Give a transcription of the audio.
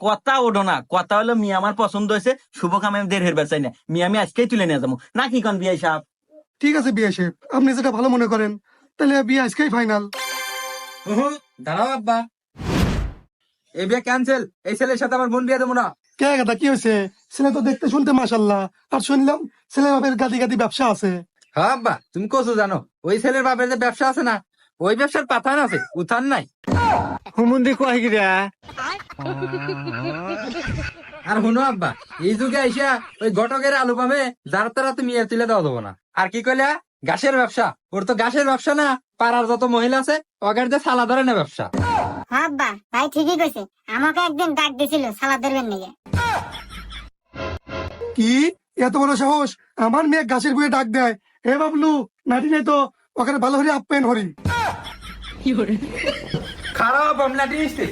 কথা ওঠো না, কথা হলো মিয়া আমার পছন্দ হয়েছে, শুভ কাম আমি দেড় বেচাই না, মিয়া আমি আজকেই তুলে নিয়ে যাবো নাকি কোন বিয়ে সাহেব? ঠিক আছে বিয়ে সাহেব, আপনি যেটা ভালো মনে করেন, তাহলে বিয়ে আজকেই ফাইনাল। দাঁড়াও আব্বা, এই বিয়ে ক্যান্সেল। এই ছেলের সাথে আমার বোন বিয়ে দেবো না। কে কথা কি হয়েছে? ছেলে তো দেখতে শুনতে মাশাল্লাহ, আর শুনলাম ছেলে বাপের গাদি গাদি ব্যবসা আছে। হ্যাঁ আব্বা, তুমি কচু জানো, ওই ছেলের বাপের যে ব্যবসা আছে না, ওই ব্যবসার পাথান আছে, উত্থান নাই। হুমুন্দি কয় গিরা আর শুনো আব্বা, এই যুগে আইসা ওই ঘটকের আলু পামে যার তারা তুমি এর তুলে দেওয়া দেবো না। আর কি কইলা? ঘাসের ব্যবসা? ওর তো ঘাসের ব্যবসা না, পাড়ার যত মহিলা আছে ওদের যে সালা ধরে না ব্যবসা। হ্যাঁ আব্বা, ভাই ঠিকই কইছে। আমাকে একদিন ডাক দিছিল সালাদ ধরবেন নিয়ে। কি এত বড় সাহস, আমার মেয়ে গাছের বুয়ে ডাক দেয়? হে বাবলু, নাটি নাই তো ওখানে ভালো হরি আপ্যায়ন হরি। খারাপ আমলাটি নিচ্ছে।